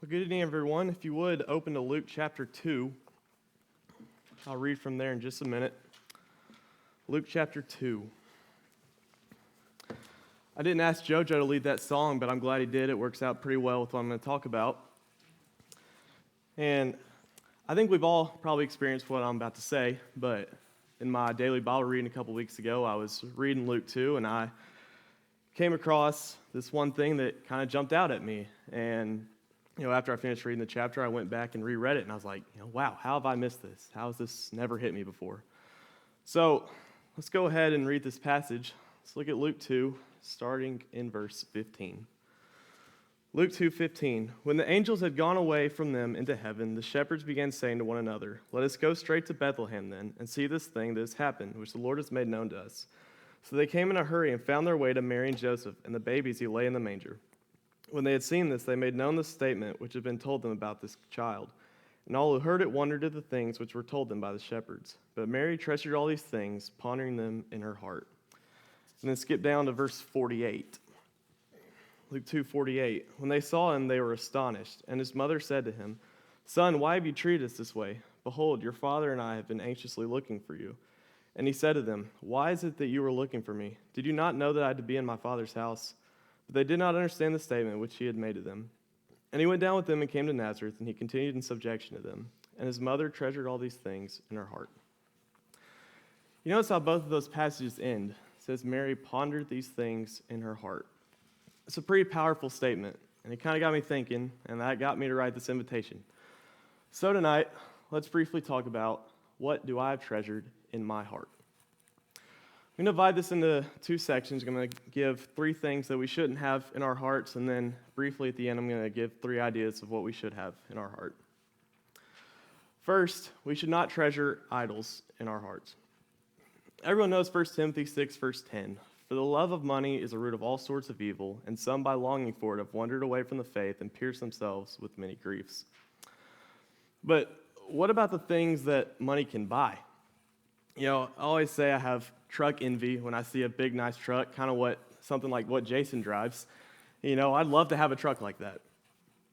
Well, good evening, everyone. If you would, open to Luke chapter 2. I'll read from there in just a minute. Luke chapter 2. I didn't ask JoJo to lead that song, but I'm glad he did. It works out pretty well with what I'm going to talk about. And I think we've all probably experienced what I'm about to say, but in my daily Bible reading a couple weeks ago, I was reading Luke 2, and I came across this one thing that kind of jumped out at me. And after I finished reading the chapter, I went back and reread it, and I was like, wow, how have I missed this? How has this never hit me before? So let's go ahead and read this passage. Let's look at Luke 2, starting in verse 15. Luke 2:15. When the angels had gone away from them into heaven, the shepherds began saying to one another, "Let us go straight to Bethlehem then, and see this thing that has happened, which the Lord has made known to us." So they came in a hurry and found their way to Mary and Joseph and the babies who lay in the manger. When they had seen this, they made known the statement which had been told them about this child. And all who heard it wondered at the things which were told them by the shepherds. But Mary treasured all these things, pondering them in her heart. And then skip down to verse 48. Luke 2:48. When they saw him, they were astonished. And his mother said to him, "Son, why have you treated us this way? Behold, your father and I have been anxiously looking for you." And he said to them, "Why is it that you were looking for me? Did you not know that I had to be in my father's house?" But they did not understand the statement which he had made to them. And he went down with them and came to Nazareth, and he continued in subjection to them. And his mother treasured all these things in her heart. You notice how both of those passages end. It says Mary pondered these things in her heart. It's a pretty powerful statement, and it kind of got me thinking, and that got me to write this invitation. So tonight, let's briefly talk about what do I have treasured in my heart. I'm going to divide this into two sections. I'm going to give three things that we shouldn't have in our hearts, and then briefly at the end, I'm going to give three ideas of what we should have in our heart. First, we should not treasure idols in our hearts. Everyone knows 1 Timothy 6, verse 10. For the love of money is the root of all sorts of evil, and some by longing for it have wandered away from the faith and pierced themselves with many griefs. But what about the things that money can buy? I always say I have truck envy when I see a big, nice truck, kind of something like what Jason drives. I'd love to have a truck like that.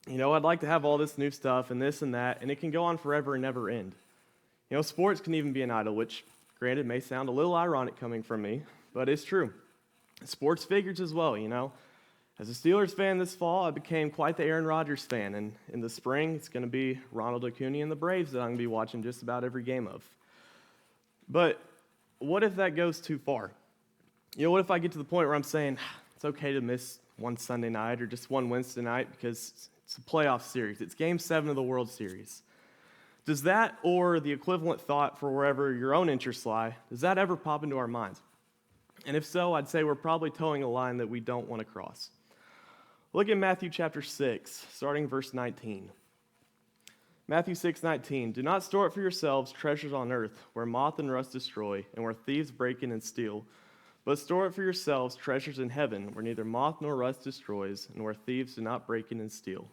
I'd like to have all this new stuff and this and that, and it can go on forever and never end. Sports can even be an idol, which, granted, may sound a little ironic coming from me, but it's true. Sports figures as well, As a Steelers fan this fall, I became quite the Aaron Rodgers fan, and in the spring, it's going to be Ronald Acuna and the Braves that I'm going to be watching just about every game of. But what if that goes too far? What if I get to the point where I'm saying, it's okay to miss one Sunday night or just one Wednesday night because it's a playoff series. It's Game 7 of the World Series. Does that, or the equivalent thought for wherever your own interests lie, does that ever pop into our minds? And if so, I'd say we're probably towing a line that we don't want to cross. Look at Matthew chapter 6, starting verse 19. Matthew 6:19, do not store up for yourselves treasures on earth, where moth and rust destroy, and where thieves break in and steal. But store up for yourselves treasures in heaven, where neither moth nor rust destroys, and where thieves do not break in and steal.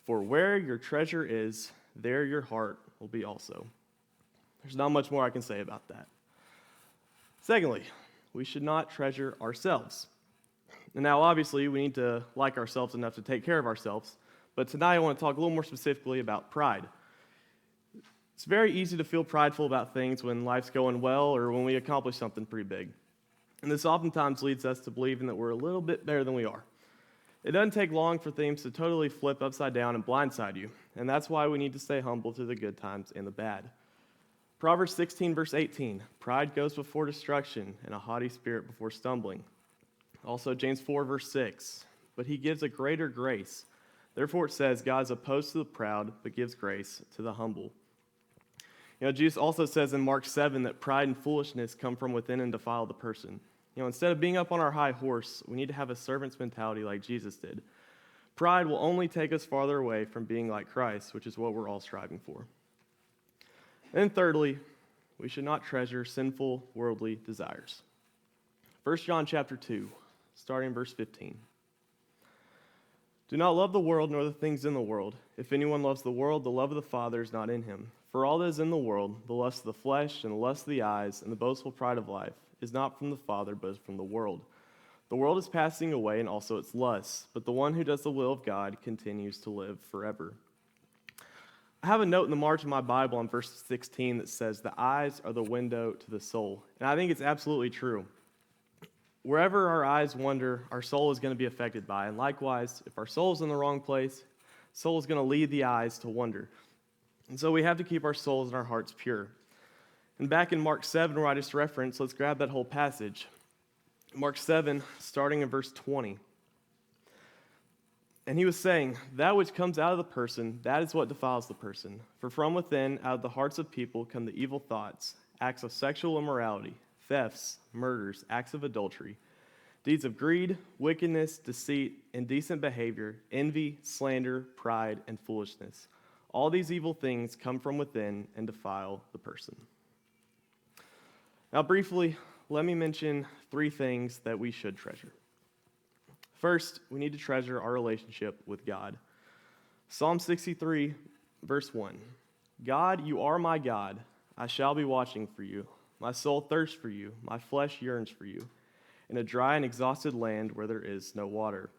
For where your treasure is, there your heart will be also. There's not much more I can say about that. Secondly, we should not treasure ourselves. And now, obviously, we need to like ourselves enough to take care of ourselves. But tonight I want to talk a little more specifically about pride. It's very easy to feel prideful about things when life's going well or when we accomplish something pretty big. And this oftentimes leads us to believing that we're a little bit better than we are. It doesn't take long for things to totally flip upside down and blindside you. And that's why we need to stay humble through the good times and the bad. Proverbs 16, verse 18, pride goes before destruction and a haughty spirit before stumbling. Also James 4, verse 6, but he gives a greater grace. Therefore it says, God is opposed to the proud, but gives grace to the humble. Jesus also says in Mark 7 that pride and foolishness come from within and defile the person. Instead of being up on our high horse, we need to have a servant's mentality like Jesus did. Pride will only take us farther away from being like Christ, which is what we're all striving for. And thirdly, we should not treasure sinful worldly desires. 1 John chapter 2, starting in verse 15. Do not love the world nor the things in the world. If anyone loves the world, the love of the Father is not in him. For all that is in the world, the lust of the flesh and the lust of the eyes and the boastful pride of life, is not from the Father, but is from the world. The world is passing away and also its lusts, but the one who does the will of God continues to live forever. I have a note in the margin of my Bible on verse 16 that says, the eyes are the window to the soul. And I think it's absolutely true. Wherever our eyes wander, our soul is going to be affected by. And likewise, if our soul is in the wrong place, soul is going to lead the eyes to wander. And so we have to keep our souls and our hearts pure. And back in Mark 7, where I just referenced, let's grab that whole passage. Mark 7, starting in verse 20. And he was saying, that which comes out of the person, that is what defiles the person. For from within, out of the hearts of people, come the evil thoughts, acts of sexual immorality, thefts, murders, acts of adultery, deeds of greed, wickedness, deceit, indecent behavior, envy, slander, pride, and foolishness. All these evil things come from within and defile the person. Now, briefly, let me mention 3 things that we should treasure. First, we need to treasure our relationship with God. Psalm 63, verse 1. God, you are my God. I shall be watching for you. My soul thirsts for you. My flesh yearns for you, in a dry and exhausted land where there is no water.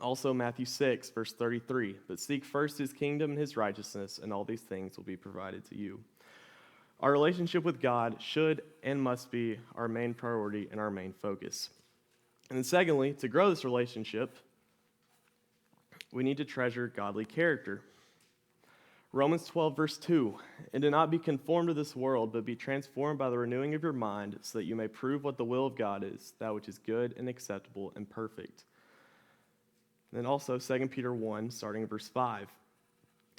Also, Matthew 6, verse 33. But seek first his kingdom and his righteousness, and all these things will be provided to you. Our relationship with God should and must be our main priority and our main focus. And then secondly, to grow this relationship, we need to treasure godly character. Romans 12, verse 2, and do not be conformed to this world, but be transformed by the renewing of your mind, so that you may prove what the will of God is, that which is good and acceptable and perfect. And then also 2 Peter 1, starting in verse 5.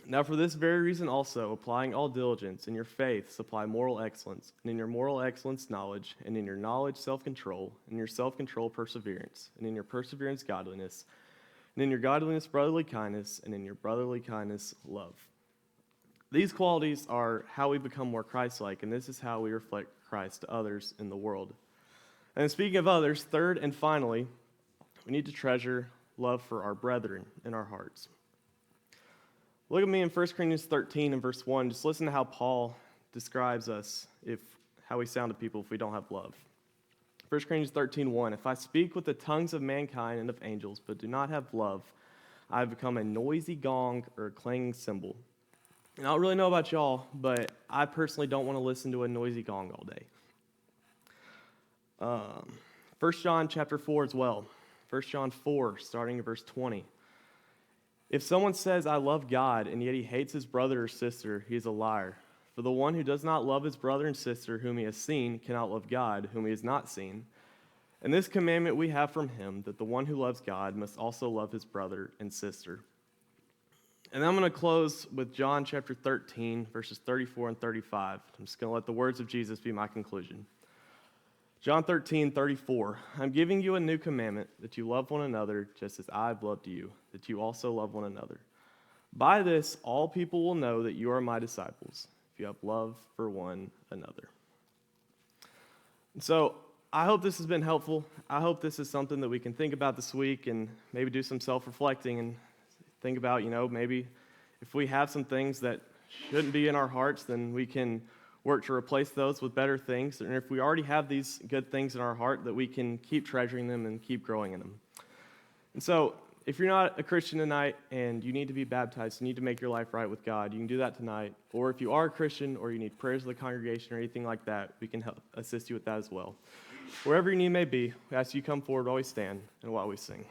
Now for this very reason also, applying all diligence, in your faith supply moral excellence, and in your moral excellence knowledge, and in your knowledge self-control, and in your self-control perseverance, and in your perseverance godliness, and in your godliness brotherly kindness, and in your brotherly kindness love. These qualities are how we become more Christ-like, and this is how we reflect Christ to others in the world. And speaking of others, third and finally, we need to treasure love for our brethren in our hearts. Look at me in 1 Corinthians 13 and verse 1. Just listen to how Paul describes us, how we sound to people if we don't have love. 1 Corinthians 13:1. If I speak with the tongues of mankind and of angels, but do not have love, I have become a noisy gong or a clanging cymbal. And I don't really know about y'all, but I personally don't want to listen to a noisy gong all day. 1 John chapter 4 as well. 1 John 4, starting in verse 20. If someone says, I love God, and yet he hates his brother or sister, he is a liar. For the one who does not love his brother and sister whom he has seen cannot love God, whom he has not seen. And this commandment we have from him, that the one who loves God must also love his brother and sister. And I'm going to close with John chapter 13, verses 34 and 35. I'm just going to let the words of Jesus be my conclusion. John 13:34. I'm giving you a new commandment, that you love one another just as I've loved you, that you also love one another. By this, all people will know that you are my disciples, if you have love for one another. And so, I hope this has been helpful. I hope this is something that we can think about this week and maybe do some self-reflecting and think about, maybe if we have some things that shouldn't be in our hearts, then we can work to replace those with better things. And if we already have these good things in our heart, that we can keep treasuring them and keep growing in them. And so, if you're not a Christian tonight and you need to be baptized, you need to make your life right with God, you can do that tonight. Or if you are a Christian or you need prayers of the congregation or anything like that, we can help assist you with that as well. Wherever your need may be, we ask you come forward, always stand, and while we sing.